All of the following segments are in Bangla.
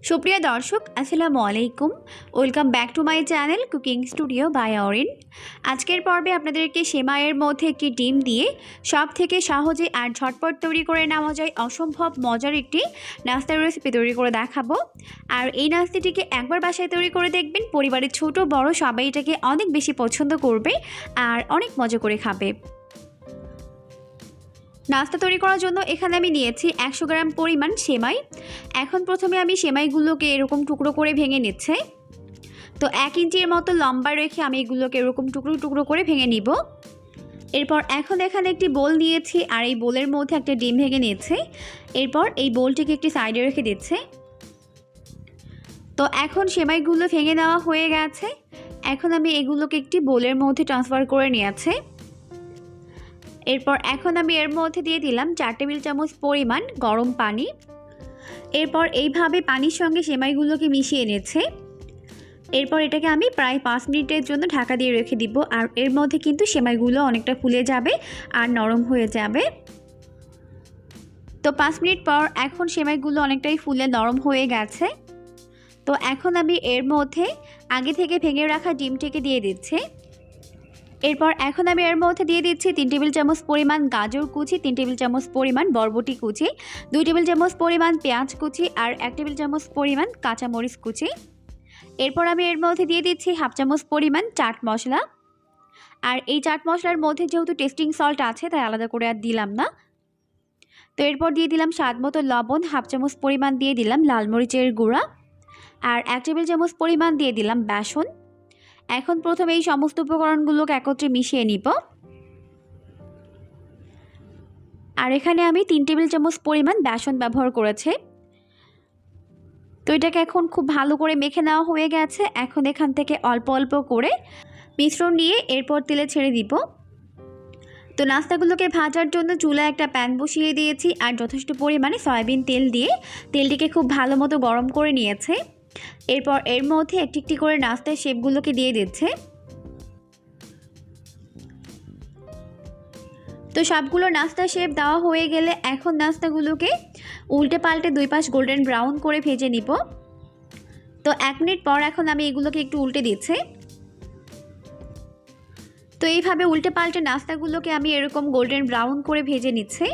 সুপ্রিয় দর্শক আসসালামু আলাইকুম, welcome back to my channel cooking studio by Orin. আজকের পর্বে আপনাদেরকে সেমাইয়ের মধ্যে একটি ডিম দিয়ে সব থেকে সহজে আর ঝটপট তৈরি করে নেওয়া যায় অসম্ভব মজার একটি নাস্তার রেসিপি তৈরি করে দেখাবো। আর এই নাস্তাটিকে একবার বাসায় তৈরি করে দেখবেন, পরিবারের ছোট বড় সবাই এটাকে অনেক বেশি পছন্দ করবে আর অনেক মজা করে খাবে। নাস্তা তৈরি করার জন্য এখানে আমি নিয়েছি 100 গ্রাম পরিমাণ সেমাই। এখন প্রথমে আমি সেমাইগুলোকে এরকম টুকরো করে ভেঙে নিচ্ছি। তো 1 ইঞ্চির মতো লম্বা রেখে আমি এগুলোকে এরকম টুকরো টুকরো করে ভেঙে নিব। এরপর এখন এখানে একটি বোল নিয়েছি আর এই বোলের মধ্যে একটা ডিম ভেঙে নিয়েছি। এরপর এই বোলটিকে একটি সাইডে রেখে দিচ্ছি। তো এখন সেমাইগুলো ভেঙে নেওয়া হয়ে গেছে। এখন আমি এগুলোকে একটি বোলের মধ্যে ট্রান্সফার করে নিয়েছি। এরপর এখন আমি এর মধ্যে দিয়ে দিলাম 4 টেবিল চামচ পরিমাণ গরম পানি। এরপর এইভাবে পানির সঙ্গে সেমাইগুলোকে মিশিয়ে নিয়েছি। এরপর এটাকে আমি প্রায় 5 মিনিটের জন্য ঢাকা দিয়ে রেখে দিব। আর এর মধ্যে কিন্তু সেমাইগুলো অনেকটা ফুলে যাবে আর নরম হয়ে যাবে। তো 5 মিনিট পর এখন সেমাইগুলো অনেকটাই ফুলে নরম হয়ে গেছে। তো এখন আমি এর মধ্যে আগে থেকে ভেঙে রাখা ডিমটিকে দিয়ে দিচ্ছি। এরপর এখন আমি এর মধ্যে দিয়ে দিচ্ছি 3 টেবিল চামচ পরিমাণ গাজর কুচি, 3 টেবিল চামচ পরিমাণ বরবটি কুচি, 2 টেবিল চামচ পরিমাণ পেঁয়াজ কুচি আর 1 টেবিল চামচ পরিমাণ কাঁচামরিচ কুচি। এরপর আমি এর মধ্যে দিয়ে দিচ্ছি হাফ চামচ পরিমাণ চাট মশলা। আর এই চাট মশলার মধ্যে যেহেতু টেস্টিং সল্ট আছে তাই আলাদা করে আর দিলাম না। তো এরপর দিয়ে দিলাম স্বাদ মতো লবণ, হাফ চামচ পরিমাণ দিয়ে দিলাম লাল মরিচের গুঁড়া আর 1 টেবিল চামচ পরিমাণ দিয়ে দিলাম বেসন। এখন প্রথমে এই সমস্ত উপকরণগুলোকে একত্রে মিশিয়ে নিব। আর এখানে আমি 3 টেবিল চামচ পরিমাণ বেসন ব্যবহার করেছি। তো এটাকে এখন খুব ভালো করে মেখে নেওয়া হয়ে গেছে। এখন এখান থেকে অল্প অল্প করে মিশ্রণ নিয়ে এরপর তেলে ছেড়ে দিব। তো নাস্তাগুলোকে ভাজার জন্য চুলায় একটা প্যান বসিয়ে দিয়েছি আর যথেষ্ট পরিমাণে সয়াবিন তেল দিয়ে তেলটিকে খুব ভালো মতো গরম করে নিয়েছে। এরপর এর মধ্যে একটি একটি করে নাস্তার শেপগুলোকে দিয়ে দিচ্ছে। তো সবগুলো নাস্তার শেপ দেওয়া হয়ে গেলে এখন নাস্তাগুলোকে উল্টে পাল্টে দুই পাশ গোল্ডেন ব্রাউন করে ভেজে নিব। তো 1 মিনিট পর এখন আমি এগুলোকে একটু উল্টে দিচ্ছি। তো এইভাবে উল্টে পাল্টে নাস্তাগুলোকে আমি এরকম গোল্ডেন ব্রাউন করে ভেজে নিচ্ছি।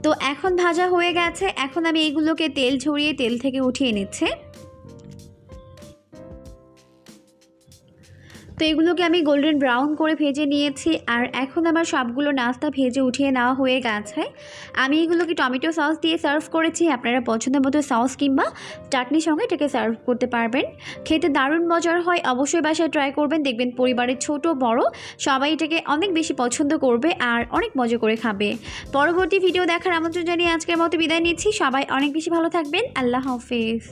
তো এখন ভাজা হয়ে গেছে। এখন আমি এইগুলোকে তেল ঝরিয়ে তেল থেকে উঠিয়ে নিচ্ছি। তো এগুলোকে আমি গোল্ডেন ব্রাউন করে ভেজে নিয়েছি। আর এখন আমার সবগুলো নাস্তা ভেজে উঠিয়ে নেওয়া হয়ে গেছে। আমি এগুলোকে টমেটো সস দিয়ে সার্ভ করেছি। আপনারা পছন্দ মতো সস কিংবা চাটনির সঙ্গে এটাকে সার্ভ করতে পারবেন। খেতে দারুণ মজার হয়, অবশ্যই বাসায় ট্রাই করবেন। দেখবেন পরিবারের ছোট বড় সবাই এটাকে অনেক বেশি পছন্দ করবে আর অনেক মজা করে খাবে। পরবর্তী ভিডিও দেখার আমন্ত্রণ জানিয়ে আজকের মতো বিদায় নিচ্ছি। সবাই অনেক বেশি ভালো থাকবেন। আল্লাহ হাফেজ।